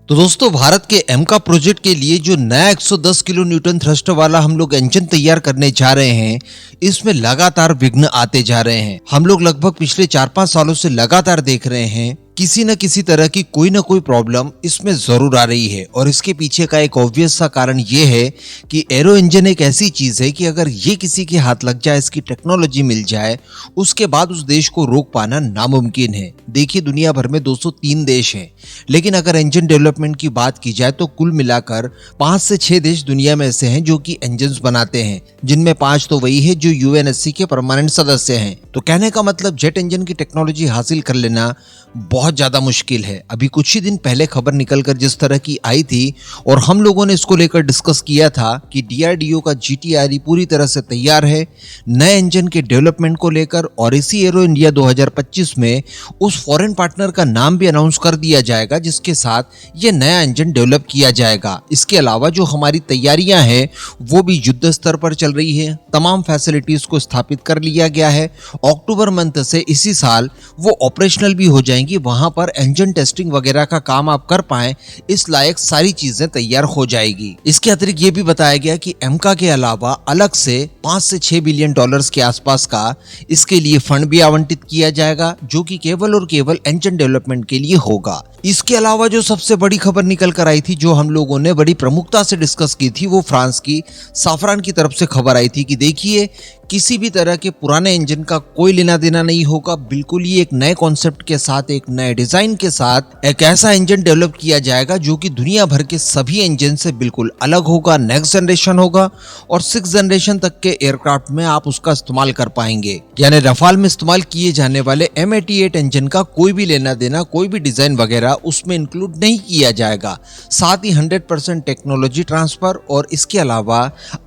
तो दोस्तों भारत के एमका प्रोजेक्ट के लिए जो नया 110 किलो न्यूटन थ्रस्टर वाला हम लोग इंजन तैयार करने जा रहे हैं, इसमें लगातार विघ्न आते जा रहे हैं। हम लोग लगभग पिछले 4-5 सालों से लगातार देख रहे हैं किसी न किसी तरह की कोई ना कोई प्रॉब्लम इसमें जरूर आ रही है। और इसके पीछे का एक ऑब्वियस सा कारण ये है कि एरो इंजन एक ऐसी चीज है कि अगर ये किसी के हाथ लग जाए, इसकी टेक्नोलॉजी मिल जाए, उसके बाद उस देश को रोक पाना नामुमकिन है। देखिए दुनिया भर में 203 देश हैं, लेकिन अगर इंजन डेवलपमेंट की बात की जाए तो कुल मिलाकर 5 से 6 देश दुनिया में ऐसे हैं जो कि इंजन बनाते हैं, जिनमें 5 तो वही है जो यूएनएससी के परमानेंट सदस्य हैं। तो कहने का मतलब जेट इंजन की टेक्नोलॉजी हासिल कर लेना बहुत ज्यादा मुश्किल है। अभी कुछ ही दिन पहले खबर निकलकर जिस तरह की आई थी और हम लोगों ने इसको लेकर डिस्कस किया था कि डीआरडीओ का जीटीआरई पूरी तरह से तैयार है नए इंजन के डेवलपमेंट को लेकर, और इसी एरो इंडिया 2025 में उस फॉरेन पार्टनर का नाम भी अनाउंस कर दिया जाएगा जिसके साथ ये नया इंजन डेवलप किया जाएगा। इसके अलावा जो हमारी तैयारियां हैं वो भी युद्ध स्तर पर चल रही है। तमाम फैसिलिटीज को स्थापित कर लिया गया है। अक्टूबर मंथ से इसी साल वो ऑपरेशनल भी हो जाएंगी। वहां पर इंजन टेस्टिंग वगैरह का काम आप कर पाए इस लायक सारी चीजें तैयार हो जाएगी। इसके अतिरिक्त ये भी बताया गया कि एमका के अलावा अलग से 5 से 6 बिलियन डॉलर्स के आसपास का इसके लिए फंड भी आवंटित किया जाएगा, जो कि केवल और केवल इंजन डेवलपमेंट के लिए होगा। इसके अलावा जो सबसे बड़ी खबर निकल कर आई थी, जो हम लोगों ने बड़ी प्रमुखता से डिस्कस की थी, वो फ्रांस की साफरान की तरफ से खबर आई थी कि देखिए किसी भी तरह के पुराने इंजन का कोई लेना देना नहीं होगा। बिल्कुल ही एक नए कॉन्सेप्ट के साथ, एक नए डिजाइन के साथ एक ऐसा इंजन डेवलप किया जाएगा जो कि दुनिया भर के सभी इंजन से बिल्कुल अलग होगा, नेक्स्ट जनरेशन होगा और 6th जनरेशन तक के एयरक्राफ्ट में आप उसका इस्तेमाल कर पाएंगे। यानी रफाल में इस्तेमाल किए जाने वाले M88 इंजन का कोई भी लेना देना, कोई भी डिजाइन वगैरह उसमें इंक्लूड नहीं किया जाएगा। साथ ही 100% टेक्नोलॉजी ट्रांसफर और इसके अलावा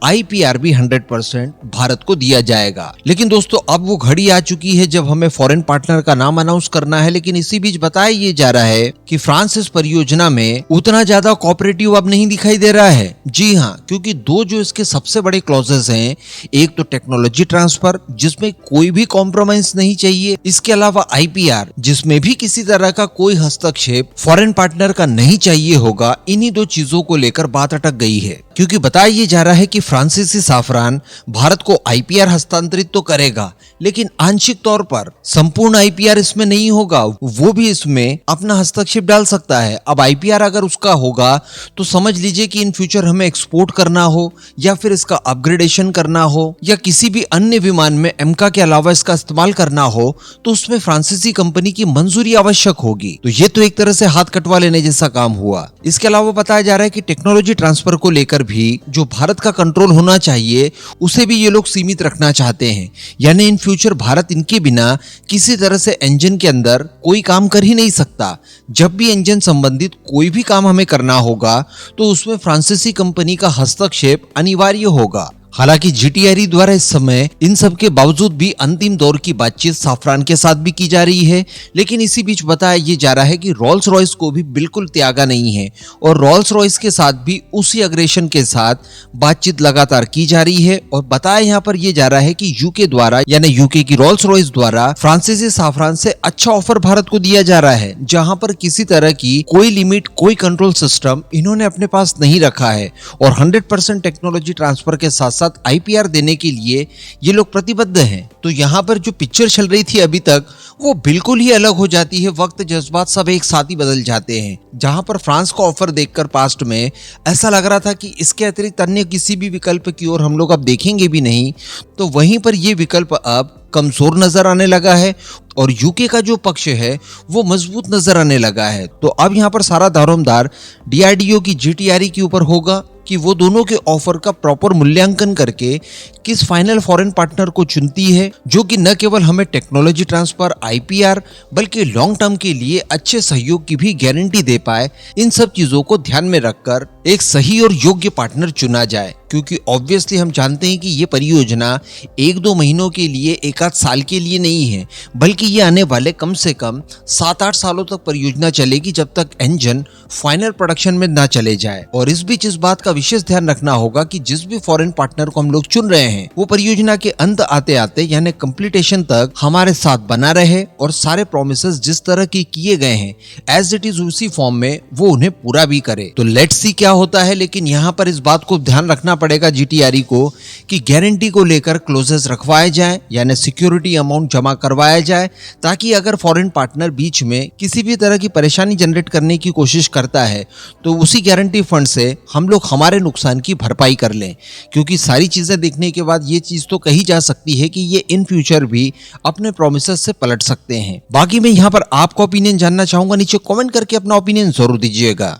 IPR भी 100% भारत को दिया जाएगा। लेकिन दोस्तों अब वो घड़ी आ चुकी है जब हमें फॉरेन पार्टनर का नाम अनाउंस करना है। लेकिन इसी बीच बताया ये जा रहा है कि फ्रांस इस परियोजना में उतना ज्यादा कोऑपरेटिव अब नहीं दिखाई दे रहा है। जी हाँ, क्योंकि दो जो इसके सबसे बड़े क्लॉजेस हैं, एक तो टेक्नोलॉजी ट्रांसफर जिसमें कोई भी कॉम्प्रोमाइज नहीं चाहिए, इसके अलावा IPR जिसमें भी किसी तरह का कोई हस्तक्षेप फॉरेन पार्टनर का नहीं चाहिए होगा। इन्हीं दो चीजों को लेकर बात अटक गई है, क्योंकि बताया ये जा रहा है कि फ्रांसीसी साफरान भारत को IPR हस्तांतरित तो करेगा, लेकिन आंशिक तौर पर संपूर्ण IPR इसमें नहीं होगा। वो भी इसमें अपना हस्तक्षेप डाल सकता है। अब IPR अगर उसका होगा तो समझ लीजिए कि इन फ्यूचर हमें एक्सपोर्ट करना हो या फिर इसका अपग्रेडेशन करना हो या किसी भी अन्य विमान में एमका के अलावा इसका इस्तेमाल करना हो, तो उसमें फ्रांसीसी कंपनी की मंजूरी आवश्यक होगी। तो ये तो एक तरह से हाथ कटवा लेने जैसा काम हुआ। इसके अलावा बताया जा रहा है कि टेक्नोलॉजी ट्रांसफर को लेकर भी जो भारत का कंट्रोल होना चाहिए उसे भी ये लोग सीमित रखना चाहते हैं। यानी इन फ्यूचर भारत इनके बिना किसी तरह से इंजन के अंदर कोई काम कर ही नहीं सकता। जब भी इंजन संबंधित कोई भी काम हमें करना होगा तो उसमें फ्रांसीसी कंपनी का हस्तक्षेप अनिवार्य होगा। हालांकि जीटीआरई द्वारा इस समय इन सब के बावजूद भी अंतिम दौर की बातचीत साफरान के साथ भी की जा रही है। लेकिन इसी बीच बताया ये जा रहा है कि रोल्स रॉयस को भी बिल्कुल त्यागा नहीं है और रोल्स रॉयस के साथ भी उसी अग्रेशन के साथ बातचीत लगातार की जा रही है। और बताया यहाँ पर ये जा रहा है कि यूके द्वारा, यानी यूके की रोल्स रॉयस द्वारा फ्रांसीसी साफरान से अच्छा ऑफर भारत को दिया जा रहा है, जहां पर किसी तरह की कोई लिमिट, कोई कंट्रोल सिस्टम इन्होंने अपने पास नहीं रखा है और 100% टेक्नोलॉजी ट्रांसफर के साथ IPR देने के लिए ये लोग प्रतिबद्ध हैं। तो यहाँ पर जो पिक्चर चल रही थी अभी तक, वो बिल्कुल ही अलग हो जाती है। वक्त, जज्बात सब एक साथ ही बदल जाते हैं। जहां पर फ्रांस का ऑफर देखकर पास्ट में ऐसा लग रहा था कि इसके अतिरिक्त अन्य किसी भी विकल्प की ओर हम लोग अब देखेंगे भी नहीं, तो वहीं पर ये विकल्प अब कमजोर नजर आने लगा है और यूके का जो पक्ष है वो मजबूत नजर आने लगा है। तो अब यहाँ पर सारा दारोमदार डीआरडीओ की जीटीआरई के ऊपर होगा कि वो दोनों के ऑफर का प्रॉपर मूल्यांकन करके किस फाइनल फॉरेन पार्टनर को चुनती है, जो कि न केवल हमें टेक्नोलॉजी ट्रांसफर, IPR बल्कि लॉन्ग टर्म के लिए अच्छे सहयोग की भी गारंटी दे पाए। इन सब चीजों को ध्यान में रखकर एक सही और योग्य पार्टनर चुना जाए, क्योंकि ऑब्वियसली हम जानते हैं कि ये परियोजना 1-2 महीनों के लिए, 1-8 साल के लिए नहीं है, बल्कि ये आने वाले कम से कम 7-8 सालों तक परियोजना चलेगी, जब तक इंजन फाइनल प्रोडक्शन में ना चले जाए। और इस बीच इस बात का विशेष ध्यान रखना होगा कि जिस भी फॉरेन पार्टनर को हम लोग चुन रहे हैं वो परियोजना के अंत आते आते यानी कंप्लीटेशन तक हमारे साथ बना रहे और सारे प्रोमिसेस जिस तरह की किए गए हैं एज इट इज उसी फॉर्म में वो उन्हें पूरा भी करे। तो लेट्स सी क्या होता है, लेकिन यहाँ पर इस बात को ध्यान रखना पड़ेगा जीटीआरई को कि गारंटी को लेकर क्लोजेस रखवाए जाए यानी सिक्योरिटी अमाउंट जमा करवाया जाए, ताकि अगर फॉरेन पार्टनर बीच में किसी भी तरह की परेशानी जनरेट करने की कोशिश करता है तो उसी गारंटी फंड से हम लोग हमारे नुकसान की भरपाई कर लें। क्योंकि सारी चीजें देखने के बाद ये चीज तो कही जा सकती है कि ये इन फ्यूचर भी अपने प्रोमिसेस से पलट सकते हैं। बाकी मैं यहाँ पर आपका ओपिनियन जानना चाहूंगा, नीचे कमेंट करके अपना ओपिनियन जरूर दीजिएगा।